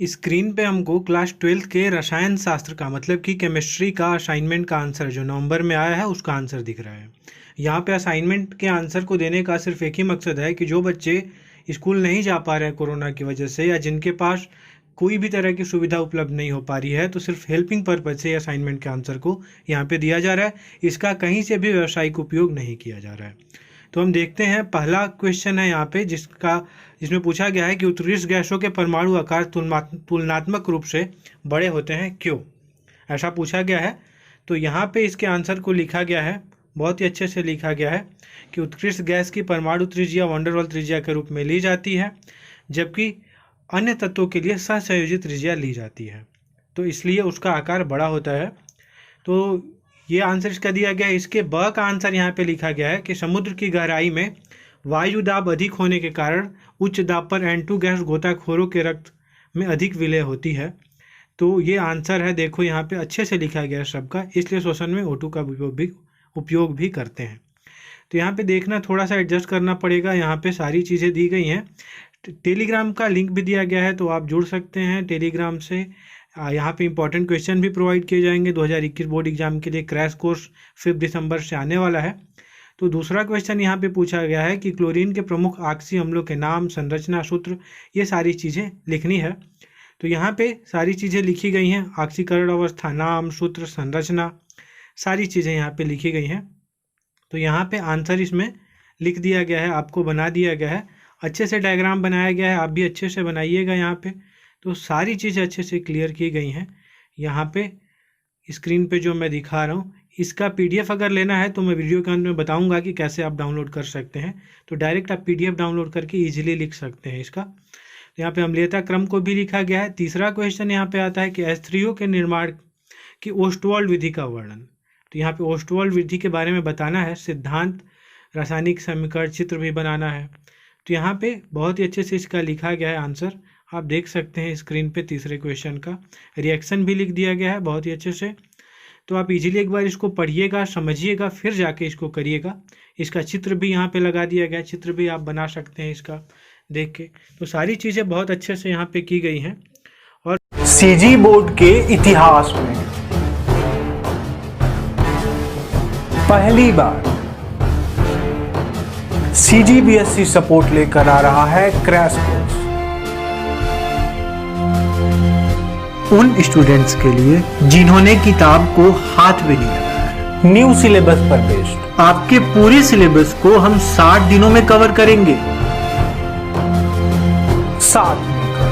Screen पे हमको class 12th के रसायन शास्त्र का मतलब कि केमिस्ट्री का असाइनमेंट का आंसर जो नवंबर में आया है उसका आंसर दिख रहा है। यहाँ पे असाइनमेंट के आंसर को देने का सिर्फ एक ही मकसद है कि जो बच्चे स्कूल नहीं जा पा रहे हैं कोरोना की वजह से या जिनके पास कोई भी तरह की सुविधा उपलब्ध नहीं हो पा रही है, तो सिर्फ हेल्पिंग पर्पज से असाइनमेंट के आंसर को यहाँ पे दिया जा रहा है। इसका कहीं से भी व्यावसायिक उपयोग नहीं किया जा रहा है। तो हम देखते हैं, पहला क्वेश्चन है यहाँ पे जिसमें पूछा गया है कि उत्कृष्ट गैसों के परमाणु आकार तुलनात्मक रूप से बड़े होते हैं, क्यों? ऐसा पूछा गया है। तो यहाँ पे इसके आंसर को लिखा गया है, बहुत ही अच्छे से लिखा गया है कि उत्कृष्ट गैस की परमाणु त्रिज्या वंडरवॉल त्रिज्या के रूप में ली जाती है, जबकि अन्य तत्वों के लिए सहसंयोजित त्रिज्या ली जाती है, तो इसलिए उसका आकार बड़ा होता है। तो ये आंसर इसका दिया गया है। इसके ब का आंसर यहाँ पे लिखा गया है कि समुद्र की गहराई में वायु दाब अधिक होने के कारण उच्च दाब पर N2 गैस गोताखोरों के रक्त में अधिक विलय होती है। तो ये आंसर है, देखो यहाँ पे अच्छे से लिखा गया है सबका, इसलिए श्वसन में O2 का उपयोग भी करते हैं। तो यहाँ पे देखना, थोड़ा सा एडजस्ट करना पड़ेगा। यहाँ पे सारी चीज़ें दी गई हैं। टेलीग्राम का लिंक भी दिया गया है, तो आप जुड़ सकते हैं टेलीग्राम से। यहाँ पे इंपॉर्टेंट क्वेश्चन भी प्रोवाइड किए जाएंगे। 2021 बोर्ड एग्जाम के लिए क्रैश कोर्स 5 दिसंबर से आने वाला है। तो दूसरा क्वेश्चन यहाँ पे पूछा गया है कि क्लोरीन के प्रमुख ऑक्सी अम्लों के नाम, संरचना, सूत्र, ये सारी चीज़ें लिखनी है। तो यहाँ पे सारी चीज़ें लिखी गई हैं, ऑक्सीकरण अवस्था, नाम, सूत्र, संरचना, सारी चीज़ें यहाँ पे लिखी गई हैं। तो यहाँ पे आंसर इसमें लिख दिया गया है, आपको बना दिया गया है, अच्छे से डायग्राम बनाया गया है, आप भी अच्छे से बनाइएगा यहाँ पे। तो सारी चीज़ें अच्छे से क्लियर की गई हैं। यहाँ पे स्क्रीन पे जो मैं दिखा रहा हूँ, इसका PDF अगर लेना है तो मैं वीडियो के अंत में बताऊंगा कि कैसे आप डाउनलोड कर सकते हैं। तो डायरेक्ट आप PDF डाउनलोड करके इजीली लिख सकते हैं इसका। तो यहाँ पे अम्लीयता क्रम को भी लिखा गया है। तीसरा क्वेश्चन यहाँ पे आता है कि H3O के निर्माण की ओस्टवाल्ड विधि का वर्णन। तो यहाँ पे ओस्टवाल्ड विधि के बारे में बताना है, सिद्धांत, रासायनिक समीकरण, चित्र भी बनाना है। तो यहाँ पे बहुत ही अच्छे से इसका लिखा गया है आंसर, आप देख सकते हैं स्क्रीन पे। तीसरे क्वेश्चन का रिएक्शन भी लिख दिया गया है बहुत ही अच्छे से। तो आप इजीली एक बार इसको पढ़िएगा, समझिएगा, फिर जाके इसको करिएगा। इसका चित्र भी यहाँ पे लगा दिया गया है, चित्र भी आप बना सकते हैं इसका देख के। तो सारी चीज़ें बहुत अच्छे से यहाँ पे की गई हैं। और सीजी बोर्ड के इतिहास में पहली बार CGBSE सपोर्ट लेकर आ रहा है क्रैश कोर्स उन स्टूडेंट्स के लिए जिन्होंने किताब को हाथ भी नहीं लगाया है। न्यू सिलेबस पर बेस्ड आपके पूरे सिलेबस को हम 60 दिनों में कवर करेंगे। साथ मिलकर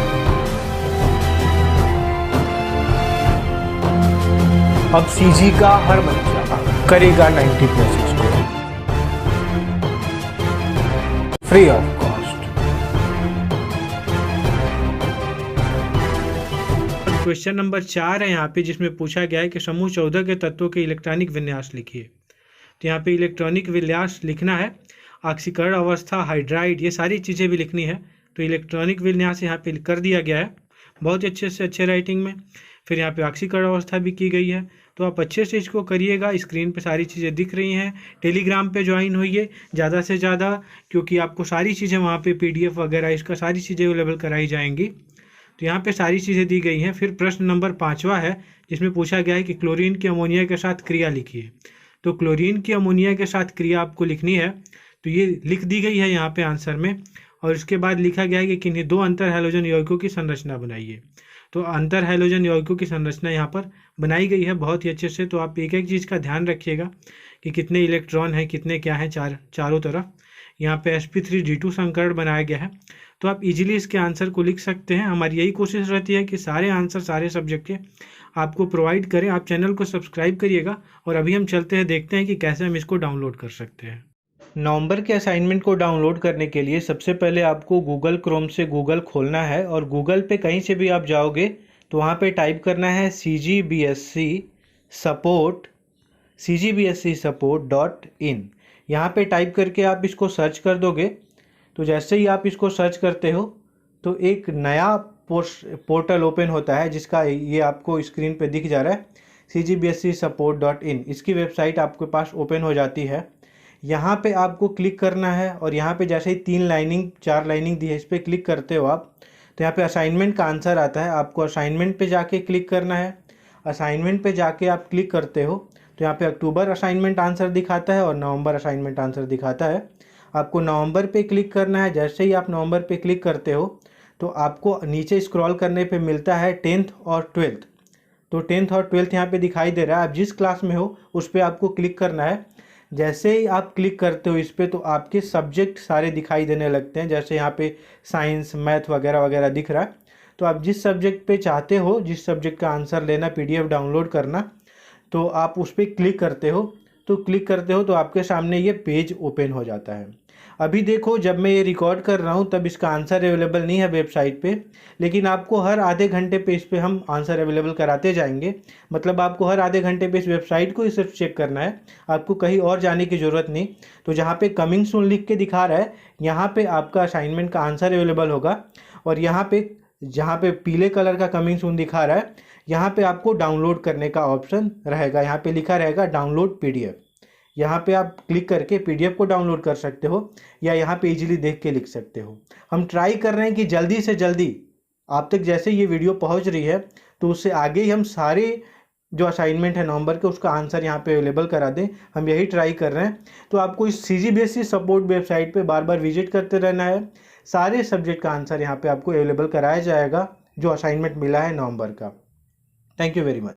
अब सीजी का हर बच्चा करेगा 90+ score free of cost. Question number 4 है यहाँ पे, जिसमें पूछा गया है कि समूह 14 के तत्वों के इलेक्ट्रॉनिक विन्यास लिखिए। तो यहाँ पे इलेक्ट्रॉनिक विन्यास लिखना है, ऑक्सीकरण अवस्था, हाइड्राइड, ये सारी चीज़ें भी लिखनी है। तो इलेक्ट्रॉनिक विन्यास यहाँ पे कर दिया गया है बहुत ही अच्छे से, अच्छे राइटिंग में। फिर यहाँ पे ऑक्सीकरण अवस्था भी की गई है। तो आप अच्छे से इसको करिएगा। स्क्रीन पे सारी चीज़ें दिख रही हैं। टेलीग्राम पे ज्वाइन होइए ज़्यादा से ज़्यादा, क्योंकि आपको सारी चीज़ें वहाँ पे PDF वगैरह इसका सारी चीज़ें अवेलेबल कराई जाएंगी। तो यहाँ पे सारी चीज़ें दी गई हैं। फिर प्रश्न नंबर 5वां है, जिसमें पूछा गया है कि क्लोरीन की अमोनिया के साथ क्रिया लिखिए। तो क्लोरीन की अमोनिया के साथ क्रिया आपको लिखनी है। तो ये लिख दी गई है यहाँ पे आंसर में। और इसके बाद लिखा गया है कि किन्हीं 2 अंतर हैलोजन यौगिकों की संरचना बनाइए। तो अंतर हैलोजन यौगिकों की संरचना यहाँ पर बनाई गई है बहुत ही अच्छे से। तो आप एक एक चीज़ का ध्यान रखिएगा कि कितने इलेक्ट्रॉन हैं, कितने क्या हैं चारों तरफ। यहाँ पे sp3d2 संकरण बनाया गया है। तो आप इजीली इसके आंसर को लिख सकते हैं। हमारी यही कोशिश रहती है कि सारे आंसर सारे सब्जेक्ट के आपको प्रोवाइड करें। आप चैनल को सब्सक्राइब करिएगा। और अभी हम चलते हैं, देखते हैं कि कैसे हम इसको डाउनलोड कर सकते हैं। नवंबर के असाइनमेंट को डाउनलोड करने के लिए सबसे पहले आपको गूगल क्रोम से गूगल खोलना है। और गूगल पे कहीं से भी आप जाओगे तो वहाँ पे टाइप करना है CGBSE support.in। यहाँ पे टाइप करके आप इसको सर्च कर दोगे। तो जैसे ही आप इसको सर्च करते हो तो एक नया पोर्टल ओपन होता है, जिसका ये आपको स्क्रीन पे दिख जा रहा है, CGBSE support.in। इसकी वेबसाइट आपके पास ओपन हो जाती है। यहाँ पे आपको क्लिक करना है और यहाँ पे जैसे ही 3 लाइनिंग 4 लाइनिंग दी है, इस पर क्लिक करते हो आप तो यहाँ पे असाइनमेंट का आंसर आता है, आपको असाइनमेंट पे जाके क्लिक करना है। असाइनमेंट पे जाके आप क्लिक करते हो तो यहाँ पे अक्टूबर असाइनमेंट आंसर दिखाता है और नवंबर असाइनमेंट आंसर दिखाता है। आपको नवंबर पे क्लिक करना है। जैसे ही आप नवंबर पे क्लिक करते हो तो आपको नीचे स्क्रॉल करने पे मिलता है 10th और 12th। तो 10th और 12th यहाँ पे दिखाई दे रहा है। आप जिस क्लास में हो उस पर आपको क्लिक करना है। जैसे ही आप क्लिक करते हो इस पर तो आपके सब्जेक्ट सारे दिखाई देने लगते हैं। जैसे यहाँ पे साइंस, मैथ वगैरह वगैरह दिख रहा है। तो आप जिस सब्जेक्ट पे चाहते हो, जिस सब्जेक्ट का आंसर लेना, PDF डाउनलोड करना, तो आप उस पर क्लिक करते हो। तो क्लिक करते हो तो आपके सामने ये पेज ओपन हो जाता है। अभी देखो, जब मैं ये रिकॉर्ड कर रहा हूँ तब इसका आंसर अवेलेबल नहीं है वेबसाइट पे, लेकिन आपको हर आधे घंटे पे इस पे हम आंसर अवेलेबल कराते जाएंगे। मतलब आपको हर आधे घंटे पे इस वेबसाइट को ही सिर्फ चेक करना है, आपको कहीं और जाने की ज़रूरत नहीं। तो जहाँ पे कमिंग सून लिख के दिखा रहा है, यहाँ पे आपका असाइनमेंट का आंसर अवेलेबल होगा। और यहाँ पे जहाँ पे पीले कलर का कमिंग सून दिखा रहा है, यहाँ पे आपको डाउनलोड करने का ऑप्शन रहेगा। यहाँ पे लिखा रहेगा डाउनलोड PDF। यहाँ पे आप क्लिक करके PDF को डाउनलोड कर सकते हो या यहाँ पे इजीली देख के लिख सकते हो। हम ट्राई कर रहे हैं कि जल्दी से जल्दी आप तक जैसे ये वीडियो पहुँच रही है तो उससे आगे ही हम सारे जो असाइनमेंट है नवंबर के उसका आंसर यहाँ पे अवेलेबल करा दें। हम यही ट्राई कर रहे हैं। तो आपको इस CGBSE सपोर्ट वेबसाइट पे बार बार विजिट करते रहना है। सारे सब्जेक्ट का आंसर यहाँ पे आपको अवेलेबल कराया जाएगा जो असाइनमेंट मिला है नवंबर का। Thank you very much.